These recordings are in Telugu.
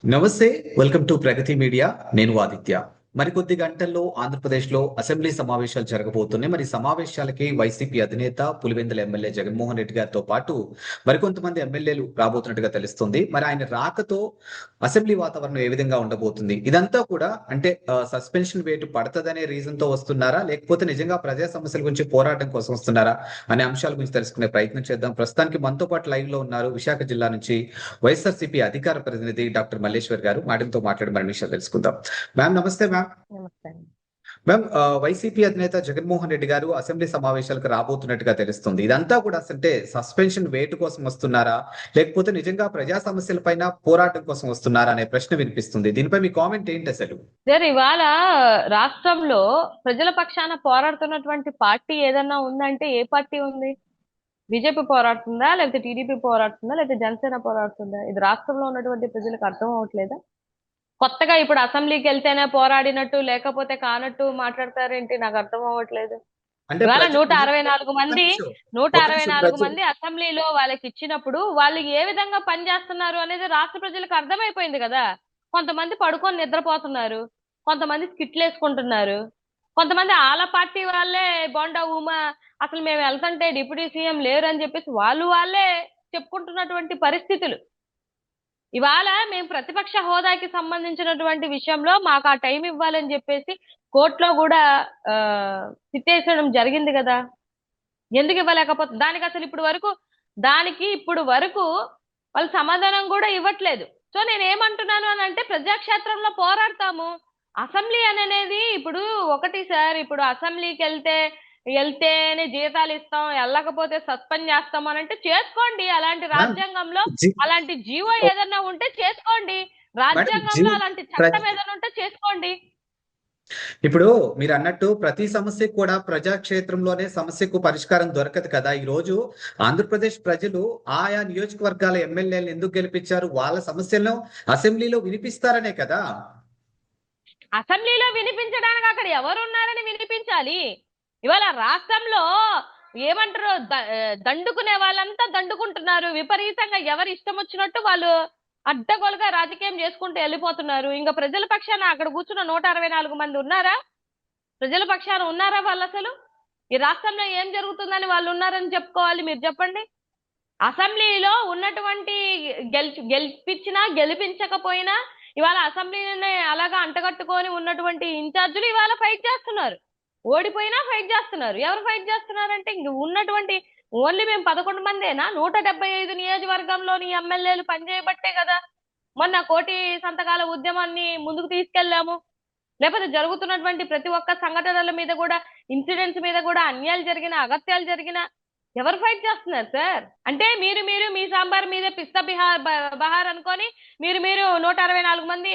నమస్తే. Welcome to Pragati Media. నేను ఆదిత్య. మరికొద్ది గంటల్లో ఆంధ్రప్రదేశ్లో అసెంబ్లీ సమావేశాలు జరగబోతున్నాయి. మరి సమావేశాలకి వైసీపీ అధినేత పులివెందుల ఎమ్మెల్యే జగన్మోహన్ రెడ్డి గారితో పాటు మరికొంతమంది ఎమ్మెల్యేలు రాబోతున్నట్టుగా తెలుస్తుంది. మరి ఆయన రాకతో అసెంబ్లీ వాతావరణం ఏ విధంగా ఉండబోతుంది? ఇదంతా కూడా అంటే సస్పెన్షన్ వేటు పడతదనే రీజన్ తో వస్తున్నారా? లేకపోతే నిజంగా ప్రజా సమస్యల గురించి పోరాటం కోసం వస్తున్నారా? అనే అంశాల గురించి తెలుసుకునే ప్రయత్నం చేద్దాం. ప్రస్తుతానికి మనతో పాటు లైవ్ లో ఉన్నారు విశాఖ జిల్లా నుంచి వైఎస్ఆర్సీపీ అధికార ప్రతినిధి డాక్టర్ మల్లేశ్వర్ గారు. మేడంతో మాట్లాడి మరిన్ని విషయాలు తెలుసుకుందాం. మ్యామ్ నమస్తే మ్యామ్. నమస్తే అండి. మ్యామ్, వైసీపీ అధినేత జగన్మోహన్ రెడ్డి గారు అసెంబ్లీ సమావేశాలకు రాబోతున్నట్టుగా తెలుస్తుంది. ఇదంతా కూడా అంటే సస్పెన్షన్ వేటు కోసం వస్తున్నారా? లేకపోతే నిజంగా ప్రజా సమస్యల పైన పోరాటం కోసం వస్తున్నారా అనే ప్రశ్న వినిపిస్తుంది. దీనిపై మీ కామెంట్ ఏంటి అసలు? సార్, ఇవాళ రాష్ట్రంలో ప్రజల పక్షాన పోరాడుతున్నటువంటి పార్టీ ఏదన్నా ఉందంటే ఏ పార్టీ ఉంది? బీజేపీ పోరాడుతుందా, లేకపోతే టీడీపీ పోరాడుతుందా, లేకపోతే జనసేన పోరాడుతుందా? ఇది రాష్ట్రంలో ఉన్నటువంటి ప్రజలకు అర్థం అవ్వట్లేదా? కొత్తగా ఇప్పుడు అసెంబ్లీకి వెళ్తేనే పోరాడినట్టు లేకపోతే కానట్టు మాట్లాడతారేంటి? నాకు అర్థం అవ్వట్లేదు. అంటే ఇవాళ ప్రజలు నూట అరవై నాలుగు ఒక మంది నిమిషం, నూట ఒక అరవై నిమిషం నాలుగు ప్రజలు మంది అసెంబ్లీలో వాళ్ళకి ఇచ్చినప్పుడు వాళ్ళు ఏ విధంగా పనిచేస్తున్నారు అనేది రాష్ట్ర ప్రజలకు అర్థమైపోయింది కదా. కొంతమంది పడుకొని నిద్రపోతున్నారు, కొంతమంది స్కిట్లు వేసుకుంటున్నారు, కొంతమంది ఆల పార్టీ వాళ్ళే బోండా ఉమా అసలు మేము వెళ్తుంటే డిప్యూటీ సీఎం లేరు అని చెప్పేసి వాళ్ళే చెప్పుకుంటున్నటువంటి పరిస్థితులు. ఇవాళ మేము ప్రతిపక్ష హోదాకి సంబంధించినటువంటి విషయంలో మాకు ఆ టైం ఇవ్వాలని చెప్పేసి కోర్టులో కూడా ఆ సిట్టేసడం జరిగింది కదా. ఎందుకు ఇవ్వలేకపోతుంది దానికి? అసలు ఇప్పుడు వరకు వాళ్ళు సమాధానం కూడా ఇవ్వట్లేదు. సో నేను ఏమంటున్నాను అని అంటే ప్రజాక్షేత్రంలో పోరాడతాము. అసెంబ్లీ అనేది ఇప్పుడు ఒకటి సార్, ఇప్పుడు అసెంబ్లీకి వెళ్తేనే జీతాలు ఇస్తాం, వెళ్ళకపోతే సస్పెండ్ చేస్తాం అని అంటే చేసుకోండి. అలాంటి మ్యామ్, రాజ్యాంగంలో జి- అలాంటి జీవో ఏదన్నా ఉంటే చేసుకోండి. మేడం, రాజ్యాంగంలో అలాంటి చట్టం ఏదైనా ఉంటే చేసుకోండి. ఇప్పుడు మీరు అన్నట్టు ప్రతి సమస్యకు కూడా ప్రజాక్షేత్రంలోనే సమస్యకు పరిష్కారం దొరకదు కదా. ఈ రోజు ఆంధ్రప్రదేశ్ ప్రజలు ఆయా నియోజకవర్గాల ఎమ్మెల్యేలను ఎందుకు గెలిపించారు? వాళ్ళ సమస్యలను అసెంబ్లీలో వినిపిస్తారనే కదా. అసెంబ్లీలో వినిపించడానికి అక్కడ ఎవరు ఉన్నారని వినిపించాలి. ఇవాళ రాష్ట్రంలో ఏమంటారు, దండుకునే వాళ్ళంతా దండుకుంటున్నారు. విపరీతంగా ఎవరు ఇష్టం వచ్చినట్టు వాళ్ళు అడ్డగోలుగా రాజకీయం చేసుకుంటూ వెళ్ళిపోతున్నారు. ఇంకా ప్రజల పక్షాన అక్కడ కూర్చున్న 164 మంది ఉన్నారా? ప్రజల పక్షాన ఉన్నారా వాళ్ళు? అసలు ఈ రాష్ట్రంలో ఏం జరుగుతుందని వాళ్ళు ఉన్నారని చెప్పుకోవాలి? మీరు చెప్పండి. అసెంబ్లీలో ఉన్నటువంటి గెలిపించినా గెలిపించకపోయినా ఇవాళ అసెంబ్లీని అలాగా అంటగట్టుకొని ఉన్నటువంటి ఇన్ఛార్జీలు ఇవాళ ఫైట్ చేస్తున్నారు. ఓడిపోయినా ఫైట్ చేస్తున్నారు. ఎవరు ఫైట్ చేస్తున్నారంటే ఇంక ఉన్నటువంటి ఓన్లీ మేము 11 మందేనా? 175 నియోజకవర్గంలోని ఎమ్మెల్యేలు పనిచేయబట్టే కదా మొన్న కోటి సంతకాల ఉద్యమాన్ని ముందుకు తీసుకెళ్లాము. లేకపోతే జరుగుతున్నటువంటి ప్రతి ఒక్క సంఘటనల మీద కూడా, ఇన్సిడెంట్స్ మీద కూడా, అన్యాయాలు జరిగిన, అగత్యాలు జరిగిన ఎవరు ఫైట్ చేస్తున్నారు సార్? అంటే మీరు మీ సాంబార్ మీదే పిస్తా బహార్ అనుకొని మీరు 164 మంది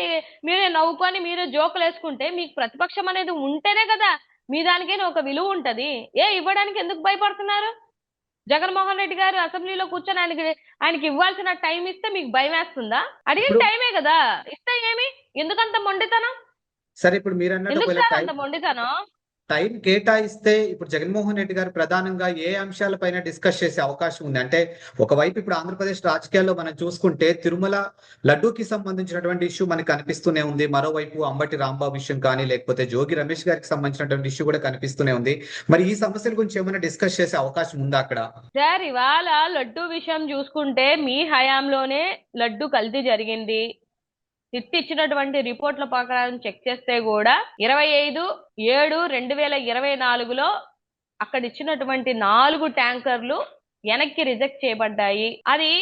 మీరే నవ్వుకొని మీరే జోకులు వేసుకుంటే మీకు ప్రతిపక్షం అనేది ఉంటేనే కదా మీ దానికైనా ఒక విలువ ఉంటది. ఇవ్వడానికి ఎందుకు భయపడుతున్నారు? జగన్మోహన్ రెడ్డి గారు అసెంబ్లీలో కూర్చొని ఆయనకి ఇవ్వాల్సిన టైం ఇస్తే మీకు భయం వేస్తుందా? అడిగిన ఇప్పుడు టైమే కదా ఇస్తే ఏమి? ఎందుకంత మొండితనం? సరే, ఇప్పుడు మీరు అన్నట్టు ఎందుకు ఒకవేళ సార్ టైం అంత మొండితనం? టైం కేటాయిస్తే ఇప్పుడు జగన్మోహన్ రెడ్డి గారు ప్రధానంగా ఏ అంశాలపైన డిస్కస్ చేసే అవకాశం ఉంది? అంటే ఒకవైపు ఇప్పుడు ఆంధ్రప్రదేశ్ రాజకీయాల్లో మనం చూసుకుంటే తిరుమల లడ్డూకి సంబంధించినటువంటి ఇష్యూ మనకి కనిపిస్తూనే ఉంది. మరోవైపు అంబటి రాంబాబు విషయం కానీ లేకపోతే జోగి రమేష్ గారికి సంబంధించినటువంటి ఇష్యూ కూడా కనిపిస్తూనే ఉంది. మరి ఈ సమస్యల గురించి ఏమైనా డిస్కస్ చేసే అవకాశం ఉందా అక్కడ? సార్, ఇవాళ లడ్డు విషయం చూసుకుంటే మీ హయాంలోనే లడ్డు కల్తీ జరిగింది. సిట్ ఇచ్చినటువంటి రిపోర్ట్ల ప్రకారం చెక్ చేస్తే కూడా 25/7/2024లో అక్కడ ఇచ్చినటువంటి 4 ట్యాంకర్లు వెనక్కి రిజెక్ట్ చేయబడ్డాయి. అది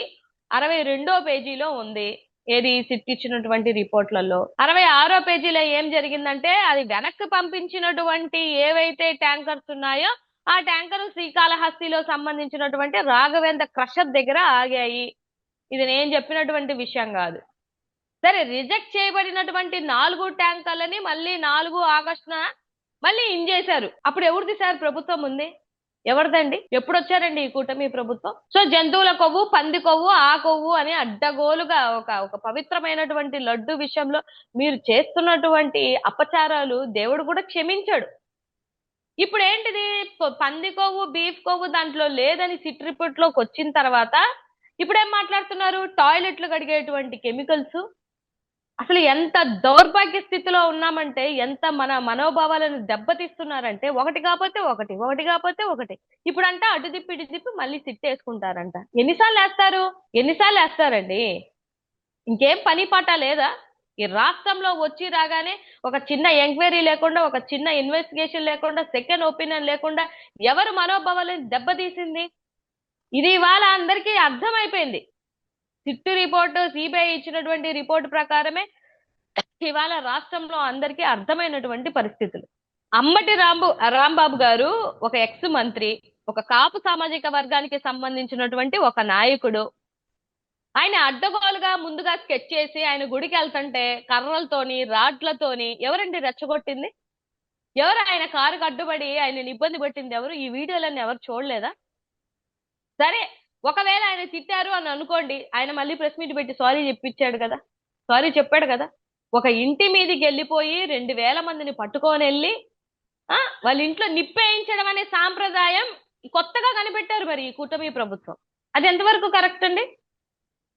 62వ పేజీలో ఉంది. ఏది సిట్ ఇచ్చినటువంటి రిపోర్ట్లలో 66వ పేజీలో ఏం జరిగిందంటే అది వెనక్కి పంపించినటువంటి ఏవైతే ట్యాంకర్స్ ఉన్నాయో ఆ ట్యాంకర్ శ్రీకాళహస్తిలో సంబంధించినటువంటి రాఘవేంద్ర క్రషర్ దగ్గర ఆగాయి. ఇది నేను చెప్పినటువంటి విషయం కాదు. సరే, రిజెక్ట్ చేయబడినటువంటి 4 ట్యాంకర్లని మళ్ళీ 4 ఆగస్టున మళ్ళీ ఇన్ చేశారు. అప్పుడు ఎవరిది సార్ ప్రభుత్వం ఉంది? ఎవరిదండి? ఎప్పుడు వచ్చారండి ఈ కూటమి ప్రభుత్వం? సో జంతువుల కొవ్వు, పంది కొవ్వు, ఆ కొవ్వు అని అడ్డగోలుగా ఒక పవిత్రమైనటువంటి లడ్డు విషయంలో మీరు చేస్తున్నటువంటి అపచారాలు దేవుడు కూడా క్షమించాడు. ఇప్పుడు ఏంటిది? పంది కొవ్వు, బీఫ్ కొవ్వు దాంట్లో లేదని సిట్ రిపోర్ట్ లోకి వచ్చిన తర్వాత ఇప్పుడు ఏం మాట్లాడుతున్నారు? టాయిలెట్లు కడిగేటువంటి కెమికల్స్, అసలు ఎంత దౌర్భాగ్య స్థితిలో ఉన్నామంటే, ఎంత మన మనోభావాలను దెబ్బతీస్తున్నారంటే, ఒకటి కాకపోతే ఒకటి, ఒకటి కాకపోతే ఒకటి. ఇప్పుడంట అటు తిప్పి ఇటు తిప్పి మళ్ళీ సిట్టేసుకుంటారంట. ఎన్నిసార్లు వేస్తారు? ఎన్నిసార్లు వేస్తారండి? ఇంకేం పని పాట లేదా? ఈ రాష్ట్రంలో వచ్చి రాగానే ఒక చిన్న ఎంక్వైరీ లేకుండా, ఒక చిన్న ఇన్వెస్టిగేషన్ లేకుండా, సెకండ్ ఒపీనియన్ లేకుండా ఎవరు మనోభావాలను దెబ్బతీసింది? ఇది ఇవాళ అందరికీ అర్థమైపోయింది. సిట్టు రిపోర్టు, సిబిఐ ఇచ్చినటువంటి రిపోర్టు ప్రకారమే ఇవాళ రాష్ట్రంలో అందరికీ అర్థమైనటువంటి పరిస్థితులు. అమ్మటి రాంబాబు గారు ఒక ఎక్స్ మంత్రి, ఒక కాపు సామాజిక వర్గానికి సంబంధించినటువంటి ఒక నాయకుడు. ఆయన అడ్డగోలుగా ముందుగా స్కెచ్ చేసి ఆయన గుడికి వెళ్తుంటే కర్రలతోని రాడ్లతోని ఎవరండి రెచ్చగొట్టింది? ఎవరు ఆయన కారుకు అడ్డుపడి ఆయన ఇబ్బంది పెట్టింది ఎవరు? ఈ వీడియోలన్నీ ఎవరు చూడలేదా? సరే, ఒకవేళ ఆయన తిట్టారు అని అనుకోండి, ఆయన మళ్ళీ ప్రెస్ మీట్ పెట్టి సారీ చెప్పించాడు కదా, సారీ చెప్పాడు కదా. ఒక ఇంటి మీదకి వెళ్ళిపోయి 2000 మందిని పట్టుకొని వెళ్ళి వాళ్ళ ఇంట్లో నిప్పేయించడం అనే సాంప్రదాయం కొత్తగా కనిపెట్టారు మరి ఈ కూటమి ప్రభుత్వం. అది ఎంతవరకు కరెక్ట్ అండి?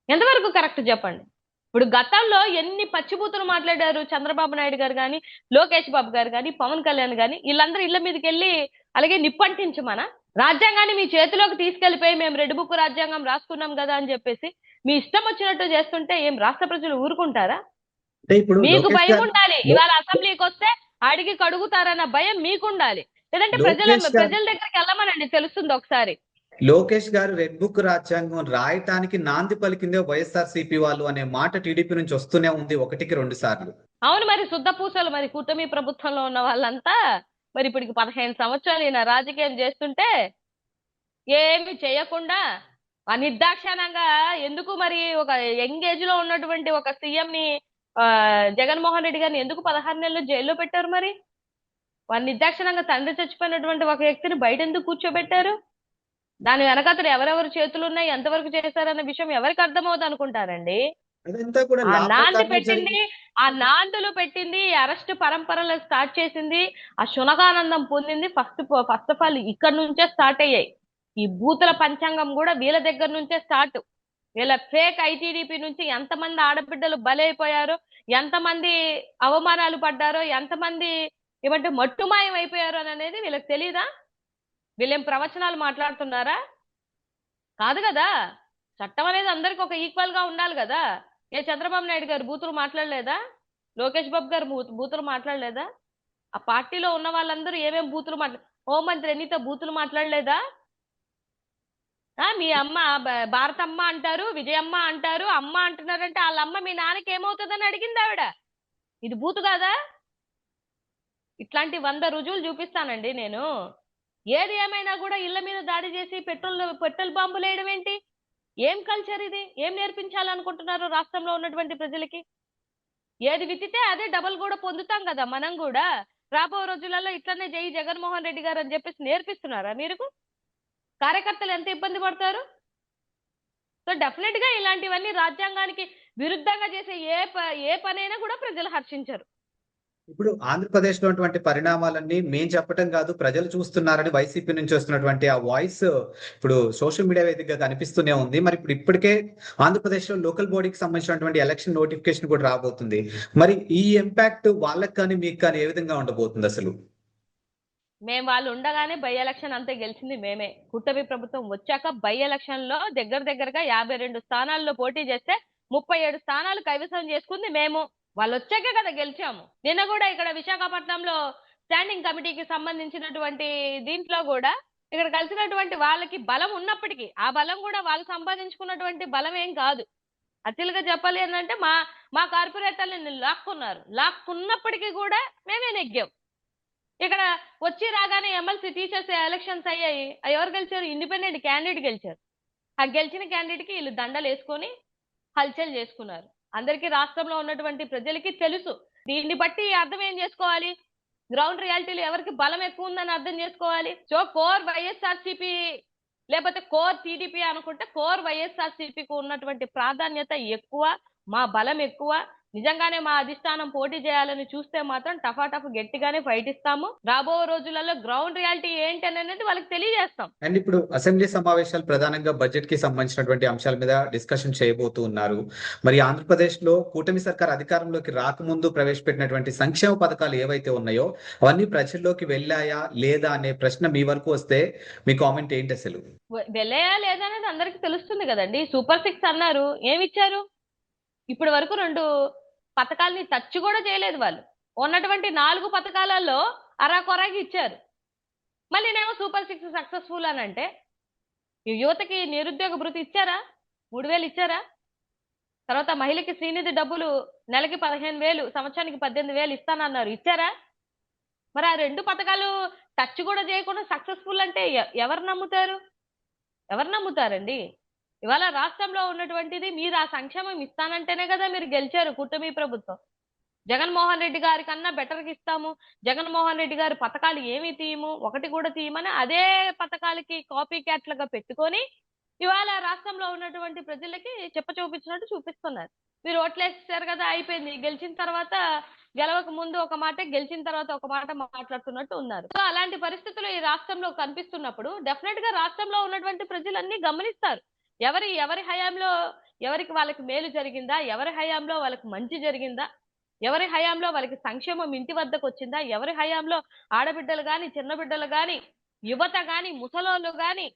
ఎంతవరకు కరెక్ట్ చెప్పండి. ఇప్పుడు గతంలో ఎన్ని పచ్చిబూతులు మాట్లాడారు చంద్రబాబు నాయుడు గారు కానీ, లోకేష్ బాబు గారు కానీ, పవన్ కళ్యాణ్ కానీ, వీళ్ళందరూ ఇళ్ల మీదకి వెళ్ళి అలాగే నిప్పంటించమనా? రాజ్యాంగాన్ని మీ చేతిలోకి తీసుకెళ్లిపోయి మేము రెడ్ బుక్ రాజ్యాంగం రాసుకున్నాం కదా అని చెప్పేసి మీ ఇష్టం వచ్చినట్టు చేస్తుంటే ఏం రాష్ట్ర ప్రజలు ఊరుకుంటారా? అంటే ఇప్పుడు మీకు లోకేష్ భయం గారు ఉండాలి. ఇవాళ అసెంబ్లీకి వస్తే అడిగి కడుగుతారన్న భయం మీకుండాలి. లేదంటే ప్రజల దగ్గరికి వెళ్ళమనండి, తెలుస్తుంది ఒకసారి. లోకేష్ గారు రెడ్ బుక్ రాజ్యాంగం రాయటానికి నాంది పలికిందే వైఎస్ఆర్సీపీ వాళ్ళు అనే మాట టీడీపీ నుంచి వస్తూనే ఉంది 1-2 సార్లు. అవును, మరి శుద్ధ పూసలు మరి కూటమి ప్రభుత్వంలో ఉన్న వాళ్ళంతా మరి ఇప్పటికి 15 సంవత్సరాలు ఈయన రాజకీయం చేస్తుంటే ఏమి చేయకుండా నిర్దాక్షానంగా ఎందుకు మరి ఒక యంగ్ ఏజ్ లో ఉన్నటువంటి ఒక సీఎం ని జగన్మోహన్ రెడ్డి గారిని ఎందుకు 16 నెలలు జైల్లో పెట్టారు? మరి వారి నిర్దాక్షిణంగా తండ్రి చచ్చిపోయినటువంటి ఒక వ్యక్తిని బయట ఎందుకు కూర్చోబెట్టారు? దాని వెనకతలు ఎవరెవరు చేతులు ఉన్నాయి, ఎంతవరకు చేశారన్న విషయం ఎవరికి అర్థమవుతుంది అనుకుంటారండి? అదంతా కూడా ఆ నాంది లాభకారణం పెట్టింది, ఆ నాందులు పెట్టింది, అరెస్ట్ పరంపరలు స్టార్ట్ చేసింది, ఆ శునగానందం పొందింది ఫస్ట్ ఆఫ్ ఆల్ ఇక్కడ నుంచే స్టార్ట్ అయ్యాయి. ఈ బూతుల పంచాంగం కూడా వీళ్ళ దగ్గర నుంచే స్టార్ట్. వీళ్ళ ఫేక్ ఐటీడీపీ నుంచి ఎంతమంది ఆడబిడ్డలు బలైపోయారో, ఎంతమంది అవమానాలు పడ్డారో, ఎంతమంది ఏమంటే మట్టుమాయం అయిపోయారో అనేది వీళ్ళకి తెలీదా? వీళ్ళేం ప్రవచనాలు మాట్లాడుతున్నారా? కాదు కదా. చట్టం అనేది అందరికి ఒక ఈక్వల్ గా ఉండాలి కదా. చంద్రబాబు నాయుడు గారు బూతులు మాట్లాడలేదా? లోకేష్ బాబు గారు బూతులు మాట్లాడలేదా? ఆ పార్టీలో ఉన్న వాళ్ళందరూ ఏమేం బూతులు హోంమంత్రి ఎన్నితో బూతులు మాట్లాడలేదా? మీ అమ్మ భారతమ్మ అంటారు, విజయమ్మ అంటారు, అమ్మ అంటున్నారంటే వాళ్ళ అమ్మ మీ నాన్నకి ఏమవుతుందని అడిగింది ఆవిడ. ఇది బూతు కాదా? ఇట్లాంటి 100 రుజువులు చూపిస్తానండి నేను. ఏది ఏమైనా కూడా ఇళ్ల మీద దాడి చేసి పెట్రోల్ బాంబులు వేయడం ఏంటి? ఏం కల్చర్ ఇది? ఏం నేర్పించాలనుకుంటున్నారు రాష్ట్రంలో ఉన్నటువంటి ప్రజలకి? ఏది విత్తితే అదే డబల్ కూడా పొందుతాం కదా మనం కూడా. రాబో రోజులలో ఇట్లనే జై జగన్మోహన్ రెడ్డి గారు అని చెప్పేసి నేర్పిస్తున్నారా మీరు? కార్యకర్తలు ఎంత ఇబ్బంది పడతారు? సో డెఫినెట్ గా ఇలాంటివన్నీ రాజ్యాంగానికి విరుద్ధంగా చేసే ఏ పనైనా కూడా ప్రజలు హర్షించరు. ఇప్పుడు ఆంధ్రప్రదేశ్ లో ఉన్నటువంటి పరిణామాలన్నీ మేం చెప్పటం కాదు, ప్రజలు చూస్తున్నారని వైసీపీ నుంచి వస్తున్నటువంటి ఆ వాయిస్ ఇప్పుడు సోషల్ మీడియా వేదికగా కనిపిస్తూనే ఉంది. మరి ఇప్పటికే ఆంధ్రప్రదేశ్ లో లోకల్ బాడీకి సంబంధించినటువంటి ఎలక్షన్ నోటిఫికేషన్ కూడా రాబోతుంది. మరి ఈ ఇంపాక్ట్ వాళ్ళకి కానీ మీకు కానీ ఏ విధంగా ఉండబోతుంది అసలు? మేము వాళ్ళు ఉండగానే బై ఎలక్షన్ అంతా గెలిచింది మేమే. కూటమి ప్రభుత్వం వచ్చాక బై ఎలక్షన్ లో దగ్గరగా 52 స్థానాల్లో పోటీ చేస్తే 37 స్థానాలు కైవసం చేసుకుంది మేము. వాళ్ళు వచ్చాకే కదా గెలిచాము. నిన్న కూడా ఇక్కడ విశాఖపట్నంలో స్టాండింగ్ కమిటీకి సంబంధించినటువంటి దీంట్లో కూడా ఇక్కడ కలిసినటువంటి వాళ్ళకి బలం ఉన్నప్పటికీ ఆ బలం కూడా వాళ్ళు సంపాదించుకున్నటువంటి బలం ఏం కాదు. అసలుగా చెప్పాలి అంటే మా కార్పొరేటర్లు లాక్కున్నప్పటికీ కూడా మేమే నెగ్గాం. ఇక్కడ వచ్చి రాగానే ఎమ్మెల్సీ టీచర్స్ ఎలక్షన్స్ అయ్యాయి. ఎవరు గెలిచారు? ఇండిపెండెంట్ క్యాండిడేట్ గెలిచారు. ఆ గెలిచిన క్యాండిడేట్ కి వీళ్ళు దండలు వేసుకొని హల్చల్ చేసుకున్నారు. అందరికీ రాష్ట్రంలో ఉన్నటువంటి ప్రజలకి తెలుసు. దీన్ని బట్టి అర్థం ఏం చేసుకోవాలి? గ్రౌండ్ రియాలిటీలో ఎవరికి బలం ఎక్కువ ఉందని అర్థం చేసుకోవాలి. సో కోర్ వైఎస్ఆర్సీపీ లేకపోతే కోర్ టీడీపీ అనుకుంటే కోర్ వైఎస్ఆర్సీపీకి ఉన్నటువంటి ప్రాధాన్యత ఎక్కువ, మా బలం ఎక్కువ, నిజంగానే మా అధిష్టానం పోటీ చేయాలని చూస్తే మాత్రం టఫాటఫ్ గట్టిగానే ఫైట్ ఇస్తాము. రాబో రోజులలో గ్రౌండ్ రియాలిటీ ఏంటి అనేది వాళ్ళకి తెలియజేస్తాం. అండ్ ఇప్పుడు అసెంబ్లీ సమావేశాలు ప్రధానంగా బడ్జెట్ కి సంబంధించినటువంటి అంశాల మీద డిస్కషన్ చేయబోతూ ఉన్నారు. మరి ఆంధ్రప్రదేశ్ లో కూటమి సర్కార్ అధికారంలోకి రాకముందు ప్రవేశపెట్టినటువంటి సంక్షేమ పథకాలు ఏవైతే ఉన్నాయో అవన్నీ ప్రజల్లోకి వెళ్ళాయా లేదా అనే ప్రశ్న మీ వరకు వస్తే మీ కామెంట్ ఏంటి అసలు? వెళ్ళాయా లేదా అనేది అందరికి తెలుస్తుంది కదండి. సూపర్ 6 అన్నారు, ఏమిచ్చారు? ఇప్పటి వరకు 2 పథకాలని టచ్ కూడా చేయలేదు వాళ్ళు. ఉన్నటువంటి 4 పథకాలలో అరాకొరాకి ఇచ్చారు. మళ్ళీ నేమో సూపర్ 6 సక్సెస్ఫుల్ అని అంటే ఈ యువతకి నిరుద్యోగ భృతి ఇచ్చారా? 3,000 ఇచ్చారా? తర్వాత మహిళకి శ్రీనిధి డబ్బులు నెలకి 15,000, సంవత్సరానికి 18,000 ఇస్తానన్నారు, ఇచ్చారా? మరి ఆ 2 పథకాలు టచ్ కూడా చేయకుండా సక్సెస్ఫుల్ అంటే ఎవరు నమ్ముతారు? ఎవరు నమ్ముతారండి? ఇవాళ రాష్ట్రంలో ఉన్నటువంటిది మీరు ఆ సంక్షేమం ఇస్తానంటేనే కదా మీరు గెలిచారు కూటమి ప్రభుత్వం. జగన్మోహన్ రెడ్డి గారి కన్నా బెటర్గా ఇస్తాము, జగన్మోహన్ రెడ్డి గారి పథకాలు ఏమి తీయము, ఒకటి కూడా తీయమని అదే పథకాలకి కాపీ క్యాట్లుగా పెట్టుకొని ఇవాళ రాష్ట్రంలో ఉన్నటువంటి ప్రజలకి చెప్ప చూపించినట్టు చూపిస్తున్నారు. మీరు ఓట్లేసారు కదా, అయిపోయింది. గెలిచిన తర్వాత గెలవక ముందు ఒక మాట, గెలిచిన తర్వాత ఒక మాట మాట్లాడుతున్నట్టు ఉన్నారు. సో అలాంటి పరిస్థితులు ఈ రాష్ట్రంలో కనిపిస్తున్నప్పుడు డెఫినెట్ గా రాష్ట్రంలో ఉన్నటువంటి ప్రజలన్నీ గమనిస్తారు. ఎవరి హయాంలో ఎవరికి వాళ్ళకి మేలు జరిగిందా, ఎవరి హయాంలో వాళ్ళకి మంచి జరిగిందా, ఎవరి హయాంలో వాళ్ళకి సంక్షేమం ఇంటి వద్దకు వచ్చిందా, ఎవరి హయాంలో ఆడబిడ్డలు గాని, చిన్న బిడ్డలు గాని, యువత గాని, ముసలోళ్ళు గాని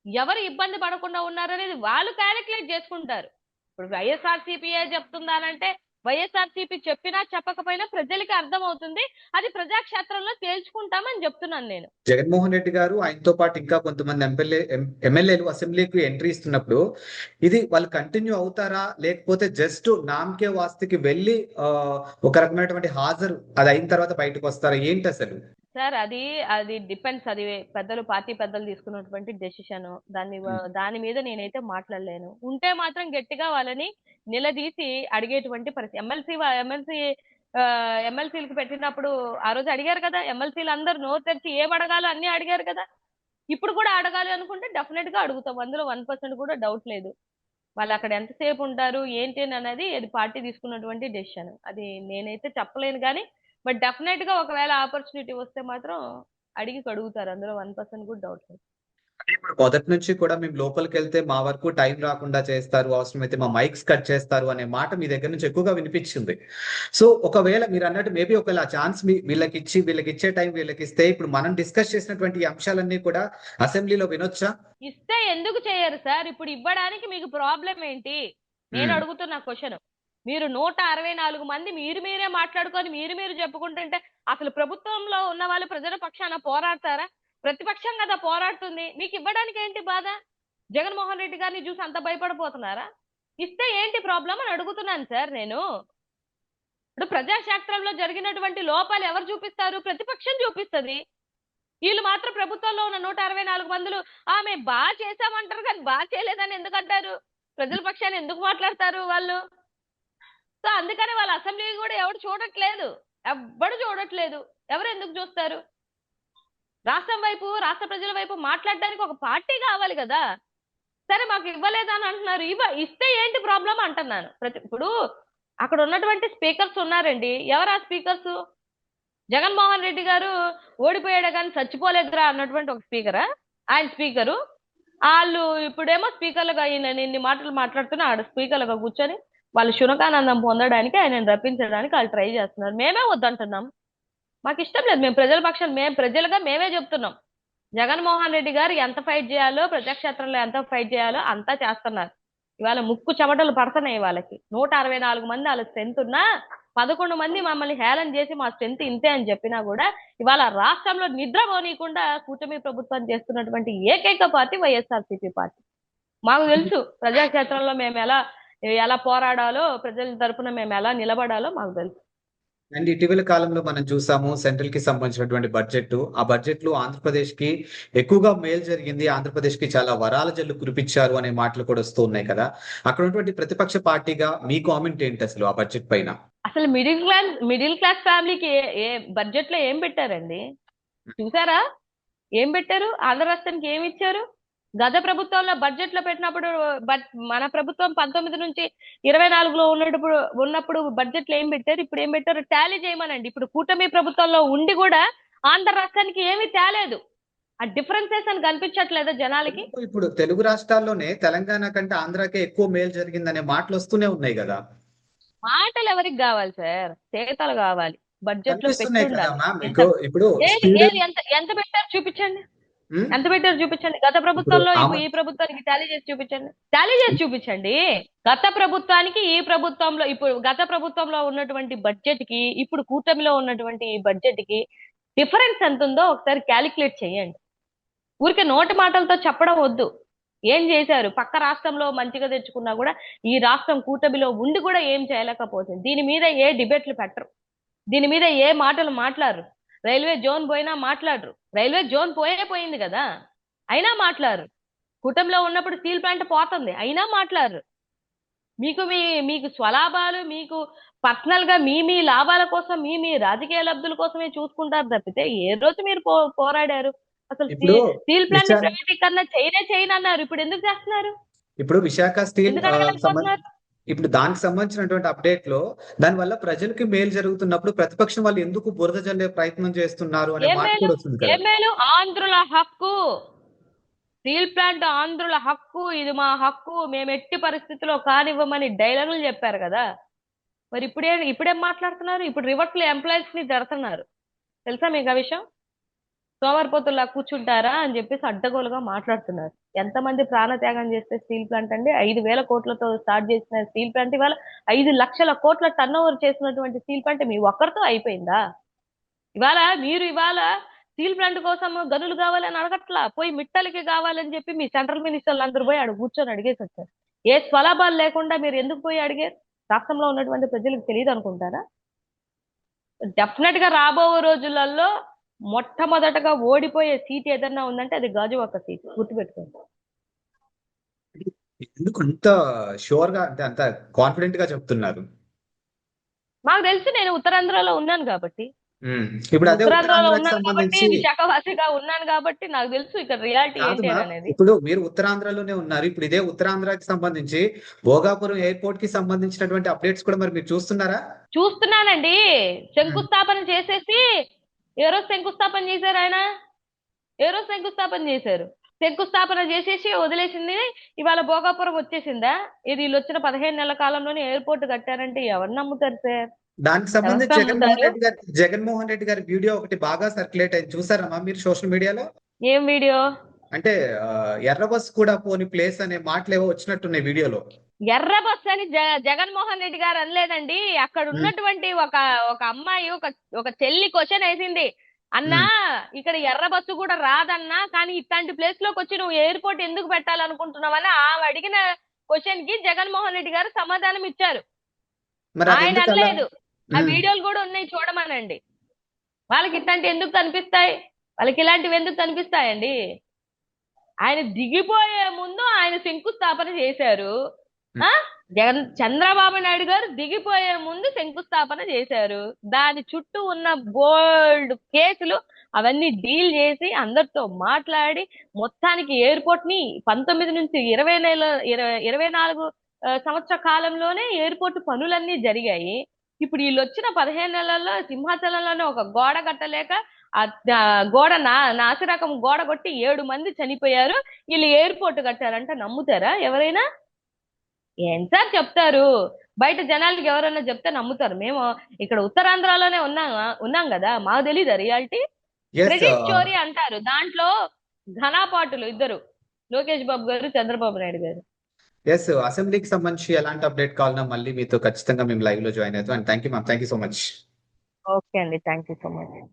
ఎవరు ఇబ్బంది పడకుండా ఉన్నారనేది వాళ్ళు క్యాలిక్యులేట్ చేసుకుంటారు. ఇప్పుడు వైఎస్ఆర్సీపీఏ చెప్తుందానంటే వైఎస్ఆర్సీపీ చెప్పినా చెప్పకపోయినా ప్రజలకి అర్థం అవుతుంది. అది ప్రజాక్షేత్రంలో తేల్చుకుంటామని చెప్తున్నాను నేను. జగన్మోహన్ రెడ్డి గారు ఆయనతో పాటు ఇంకా కొంతమంది ఎమ్మెల్యేలు అసెంబ్లీకి ఎంట్రీ ఇస్తున్నప్పుడు ఇది వాళ్ళు కంటిన్యూ అవుతారా, లేకపోతే జస్ట్ నామకే వాస్తుకి వెళ్ళి ఒక రకమైనటువంటి హాజరు అది అయిన తర్వాత బయటకు వస్తారా, ఏంటి అసలు? సార్ అది డిపెండ్స్. అది పార్టీ పెద్దలు తీసుకున్నటువంటి డెసిషన్. దాని మీద నేనైతే మాట్లాడలేను. ఉంటే మాత్రం గట్టిగా వాళ్ళని నిలదీసి అడిగేటువంటి పరిస్థితి. ఎమ్మెల్సీలకు పెట్టినప్పుడు ఆ రోజు అడిగారు కదా, ఎమ్మెల్సీలు అందరు నోరు తెరిచి ఏం అడగాలో అన్ని అడిగారు కదా. ఇప్పుడు కూడా అడగాలి అనుకుంటే డెఫినెట్ గా అడుగుతాం. అందులో 1% కూడా డౌట్ లేదు. వాళ్ళు అక్కడ ఎంతసేపు ఉంటారు ఏంటి అనేది అది పార్టీ తీసుకున్నటువంటి డెసిషన్. అది నేనైతే చెప్పలేను కానీ బట్ డెఫినెట్ గా ఒకవేళ ఆపర్చునిటీ వస్తే మాత్రం అడుగుతారు. అందులో 1% కూడా డౌట్ లేదు. ఇప్పుడు మొదటి నుంచి కూడా మేము లోపలికి వెళ్తే మా వరకు టైం రాకుండా చేస్తారు, అవసరమైతే మా మైక్స్ కట్ చేస్తారు అనే మాట మీ దగ్గర నుంచి ఎక్కువగా వినిపించింది. సో ఒకవేళ మీరు అన్నట్టు మేబీ ఒకవేళ ఆ ఛాన్స్ వీళ్ళకి ఇచ్చే టైం వీళ్ళకి ఇస్తే ఇప్పుడు మనం డిస్కస్ చేసినటువంటి ఈ అంశాలన్నీ కూడా అసెంబ్లీలో వినొచ్చా? ఇస్తే ఎందుకు చేయరు సార్? ఇప్పుడు ఇవ్వడానికి మీకు ప్రాబ్లం ఏంటి? నేను అడుగుతున్న క్వశ్చన్. మీరు 164 మంది మీరే మాట్లాడుకొని మీరు చెప్పుకుంటుంటే అసలు ప్రభుత్వంలో ఉన్న వాళ్ళు ప్రజల పక్షాన పోరాడతారా? ప్రతిపక్షం కదా పోరాడుతుంది. మీకు ఇవ్వడానికి ఏంటి బాధ? జగన్మోహన్ రెడ్డి గారిని చూసి అంత భయపడిపోతున్నారా? ఇస్తే ఏంటి ప్రాబ్లం అని అడుగుతున్నాను సార్ నేను. ఇప్పుడు ప్రజాక్షేత్రంలో జరిగినటువంటి లోపాలు ఎవరు చూపిస్తారు? ప్రతిపక్షం చూపిస్తుంది. వీళ్ళు మాత్రం ప్రభుత్వంలో ఉన్న 164 మందులు మేము బాగా చేశామంటారు కానీ బాగా చేయలేదని ఎందుకంటారు? ప్రజల పక్షాన్ని ఎందుకు మాట్లాడతారు వాళ్ళు? సో అందుకని వాళ్ళ అసెంబ్లీ కూడా ఎవరు చూడట్లేదు. ఎవరు ఎందుకు చూస్తారు? రాష్ట్ర ప్రజల వైపు మాట్లాడడానికి ఒక పార్టీ కావాలి కదా. సరే మాకు ఇవ్వలేదని అంటున్నారు, ఇస్తే ఏంటి ప్రాబ్లం అంటున్నాను. ఇప్పుడు అక్కడ ఉన్నటువంటి స్పీకర్స్ ఉన్నారండి. ఎవరు ఆ స్పీకర్స్? జగన్మోహన్ రెడ్డి గారు ఓడిపోయాడు కానీ చచ్చిపోలేదురా అన్నటువంటి ఒక స్పీకరా ఆయన స్పీకరు? వాళ్ళు ఇప్పుడేమో స్పీకర్లుగా ఇన్ని మాటలు మాట్లాడుతున్నా ఆడ స్పీకర్లుగా కూర్చొని వాళ్ళు శునకానందం పొందడానికి ఆయనను రప్పించడానికి వాళ్ళు ట్రై చేస్తున్నారు. మేమే వద్దంటున్నాం. మాకు ఇష్టం లేదు. మేము ప్రజల పక్షాన ప్రజలుగా మేమే చెప్తున్నాం. జగన్మోహన్ రెడ్డి గారు ఎంత ఫైట్ చేయాలో, ప్రజాక్షేత్రంలో ఎంత ఫైట్ చేయాలో అంతా చేస్తున్నారు. ఇవాళ ముక్కు చెమటలు పడుతున్నాయి వాళ్ళకి. 164 మంది వాళ్ళ స్ట్రెంత్ ఉన్నా 11 మంది మమ్మల్ని హేళన చేసి మా స్ట్రెంత్ ఇంతే అని చెప్పినా కూడా ఇవాళ రాష్ట్రంలో నిద్ర పోనీయకుండా కూటమి ప్రభుత్వం చేస్తున్నటువంటి ఏకైక పార్టీ వైఎస్ఆర్సీపీ పార్టీ. మాకు తెలుసు ప్రజాక్షేత్రంలో మేము ఎలా పోరాడాలో, ప్రజల తరపున మేము ఎలా నిలబడాలో మాకు తెలుసు. అండ్ ఇటీవల కాలంలో మనం చూసాము సెంట్రల్ కి సంబంధించినటువంటి బడ్జెట్. ఆ బడ్జెట్ లో ఆంధ్రప్రదేశ్ కి ఎక్కువగా మేలు జరిగింది, ఆంధ్రప్రదేశ్ కి చాలా వరాల జల్లు కురిపించారు అనే మాటలు కూడా వస్తూ ఉన్నాయి కదా. అక్కడ ఉన్నటువంటి ప్రతిపక్ష పార్టీగా మీ కామెంట్ ఏంటి అసలు ఆ బడ్జెట్ పైన? అసలు మిడిల్ క్లాస్ ఫ్యామిలీకి బడ్జెట్ లో ఏం పెట్టారండి? చూసారా? ఏం పెట్టారు? ఆంధ్ర రాష్ట్రానికి ఏమి ఇచ్చారు? గత ప్రభుత్వంలో బడ్జెట్ లో పెట్టినప్పుడు మన ప్రభుత్వం 19 నుంచి 24లో ఉన్నప్పుడు బడ్జెట్ లో ఏం పెట్టారు, ఇప్పుడు ఏం పెట్టారు టాలీ చేయమనండి. ఇప్పుడు కూటమి ప్రభుత్వంలో ఉండి కూడా ఆంధ్ర రాష్ట్రానికి ఏమీ తేలేదు. ఆ డిఫరెన్సెస్ అని కనిపించట్లేదా జనాలకి? ఇప్పుడు తెలుగు రాష్ట్రాల్లోనే తెలంగాణ కంటే ఆంధ్రాకే ఎక్కువ మేలు జరిగిందనే మాటలు వస్తూనే ఉన్నాయి కదా. మాటలు ఎవరికి కావాలి సార్, చేతలు కావాలి. బడ్జెట్ లో పెట్టి కనిపిస్తున్నాయి కదా ఉండాలి. మ్యామ్ ఎంత మీకు ఇప్పుడు ఏది స్పీడ్. ఏది ఎంత ఎంత పెట్టారు చూపించండి. ఎంత పెట్టారు చూపించండి. గత ఇప్పుడు ప్రభుత్వంలో ఇప్పుడు ఈ ప్రభుత్వానికి టాలీ చేసి చూపించండి. టాలీ చేసి చూపించండి. గత ప్రభుత్వానికి ఈ ప్రభుత్వంలో, ఇప్పుడు గత ప్రభుత్వంలో ఉన్నటువంటి బడ్జెట్ కి ఇప్పుడు కూటమిలో ఉన్నటువంటి ఈ బడ్జెట్ కి డిఫరెన్స్ ఎంత ఉందో ఒకసారి క్యాలిక్యులేట్ చేయండి. ఊరికే నోటి మాటలతో చెప్పడం వద్దు. ఏం చేశారు? పక్క రాష్ట్రంలో మంచిగా తెచ్చుకున్నా కూడా ఈ రాష్ట్రం కూటమిలో ఉండి కూడా ఏం చేయలేకపోతుంది. దీని మీద ఏ డిబేట్లు పెట్టరు. దీని మీద ఏ మాటలు మాట్లాడరు. రైల్వే జోన్ పోయినా మాట్లాడరు. రైల్వే జోన్ పోయింది కదా, అయినా మాట్లాడరు. కూటమిలో ఉన్నప్పుడు స్టీల్ ప్లాంట్ పోతుంది, అయినా మాట్లాడరు. మీకు స్వలాభాలు, మీకు పర్సనల్ గా మీ లాభాల కోసం, మీ రాజకీయ లబ్ధుల కోసమే చూసుకుంటారు తప్పితే ఏ రోజు మీరు పోరాడారు? అసలు ఇప్పుడు స్టీల్ ప్లాంట్ విశాఖ ప్రైవేటీకరణ చేయను అన్నారు. ఇప్పుడు ఎందుకు చేస్తున్నారు? ఇప్పుడు విశాఖ స్టీల్ ఎందుకు అడగలేకపోతున్నారు? ఇప్పుడు దానికి సంబంధించినటువంటి అప్డేట్ లో దాని వల్ల ప్రజలకి మేలు జరుగుతున్నప్పుడు ప్రతిపక్షం వాళ్ళు ఎందుకు బురద జల్లే ప్రయత్నం చేస్తున్నారు అనే ఏం మాట మేలు? కూడా వస్తుంది కదా. ఏం మేలు? ఆంధ్రుల హక్కు, స్టీల్ ప్లాంట్ ఆంధ్రుల హక్కు, ఇది మా హక్కు, మేము ఎట్టి పరిస్థితిలో కానివ్వమని డైలాగులు చెప్పారు కదా. మరి ఇప్పుడేం మాట్లాడుతున్నారు? ఇప్పుడు రివర్స్ లో ఎంప్లాయీస్ ని జడుతున్నారు. తెలుసా మీకు ఆ విషయం? సోమరిపోతుల్లా కూర్చుంటారా అని చెప్పేసి అడ్డగోలుగా మాట్లాడుతున్నారు. ఎంతమంది ప్రాణత్యాగం చేస్తే స్టీల్ ప్లాంట్ అండి? 5,000 కోట్లతో స్టార్ట్ చేసిన స్టీల్ ప్లాంట్ ఇవాళ 5 లక్షల కోట్ల టర్న్ ఓవర్ చేసినటువంటి స్టీల్ ప్లాంట్ మీ ఒక్కరితో అయిపోయిందా? ఇవాళ స్టీల్ ప్లాంట్ కోసం గనులు కావాలని అడగట్లా, పోయి మిట్టలకి కావాలని చెప్పి మీ సెంట్రల్ మినిస్టర్లు అందరూ పోయి అడుగు కూర్చొని అడిగేసి వచ్చారు. ఏ స్వలాభాలు లేకుండా మీరు ఎందుకు పోయి అడిగారు? రాష్ట్రంలో ఉన్నటువంటి ప్రజలకు తెలియదు అనుకుంటారా? డెఫినెట్ గా రాబో రోజులలో మొట్టమొదటగా ఓడిపోయే సీట్ ఏదన్నా ఉందంటే అది గాజువాక సీట్, గుర్తుపెట్టుకోండి. ఎందుకు అంత షూర్ గా అంటే అంత కాన్ఫిడెంట్ గా చెప్తున్నారు? మాకు తెలుసు, నేను ఉత్తరాంధ్రలో ఉన్నాను కాబట్టి. ఇప్పుడు అదే ఉత్తరాంధ్రలో ఉత్తరాంధ్రకి ఉన్నాను కాబట్టి, సంబంధించి విశాఖవాసిగా ఉన్నాను కాబట్టి నాకు తెలుసు ఇక్కడ రియాలిటీ కాదు ఏంటి మ్యామ్, అనేది. ఇప్పుడు మీరు ఉత్తరాంధ్రలోనే ఉన్నారు. ఇప్పుడు ఇదే ఉత్తరాంధ్రకి సంబంధించి భోగాపురం ఎయిర్పోర్ట్ కి సంబంధించినటువంటి అప్డేట్స్ కూడా మరి మీరు చూస్తున్నారా? చూస్తున్నానండి. శంకుస్థాపన చేసేసి ఏ రోజు శంకుస్థాపన చేశారు ఆయన? ఏ రోజు శంకుస్థాపన చేశారు? శంకుస్థాపన చేసేసి వదిలేసింది ఇవాళ భోగాపురం వచ్చేసిందా? ఇది వీళ్ళు వచ్చిన 15 నెలల కాలంలోనే ఎయిర్పోర్ట్ కట్టారంటే ఎవరు నమ్ముతారు సార్? దానికి సంబంధించి జగన్మోహన్ రెడ్డి గారి వీడియో ఒకటి బాగా సర్క్యులేట్ అయింది, చూసారమ్మా మీరు సోషల్ మీడియాలో? ఏం వీడియో? అంటే ఎర్ర బస్ కూడా పోని ప్లేస్ అనే మాటలు ఏవో వచ్చినట్టున్నాయి వీడియోలో. ఎర్ర బస్ అని జగన్మోహన్ రెడ్డి గారు అనలేదండి. అక్కడ ఉన్నటువంటి ఒక అమ్మాయి ఒక చెల్లి క్వశ్చన్ వేసింది, అన్నా ఇక్కడ ఎర్ర బస్సు కూడా రాదన్నా, కానీ ఇట్లాంటి ప్లేస్ లోకి వచ్చి నువ్వు ఎయిర్పోర్ట్ ఎందుకు పెట్టాలనుకుంటున్నావని ఆమె అడిగిన క్వశ్చన్ కి జగన్మోహన్ రెడ్డి గారు సమాధానం ఇచ్చారు. ఆయన అనలేదు. ఆ వీడియోలు కూడా ఉన్నాయి, చూడమనండి. వాళ్ళకి ఇట్లాంటి ఎందుకు కనిపిస్తాయి? వాళ్ళకి ఇలాంటివి ఎందుకు కనిపిస్తాయండి? ఆయన దిగిపోయే ముందు ఆయన శంకుస్థాపన చేశారు. చంద్రబాబు నాయుడు గారు దిగిపోయే ముందు శంకుస్థాపన చేశారు. దాని చుట్టూ ఉన్న బోల్డ్ కేసులు అవన్నీ డీల్ చేసి అందరితో మాట్లాడి మొత్తానికి ఎయిర్పోర్ట్ ని 19 నుంచి 24 సంవత్సర కాలంలోనే ఎయిర్పోర్ట్ పనులన్నీ జరిగాయి. ఇప్పుడు వీళ్ళు వచ్చిన 15 నెలల్లో సింహాచలంలోనే ఒక గోడ కట్టలేక ఆ గోడ నాసిరకం గోడ కొట్టి 7 మంది చనిపోయారు. వీళ్ళు ఎయిర్పోర్ట్ కట్టారంటే నమ్ముతారా ఎవరైనా? ఏం సార్ చెప్తారు? బయట జనాలకి ఎవరైనా చెప్తే నమ్ముతారు. మేము ఇక్కడ ఉత్తరాంధ్రలోనే ఉన్నాం కదా, మాకు తెలీదా రియాలిటీ? క్రెడిట్ స్టోరీ అంటారు, దాంట్లో ఘనాపాటులు ఇద్దరు, లోకేష్ బాబు గారు, చంద్రబాబు నాయుడు గారు. ఎస్, అసెంబ్లీకి సంబంధించి ఎలాంటి అప్డేట్ కావాలన్నా మళ్ళీ మీతో ఖచ్చితంగా మేము లైవ్ లో జాయిన్ అవుతాం. And thank you ma'am, thank you so much. Okay అండి, థ్యాంక్ యూ సో మచ్.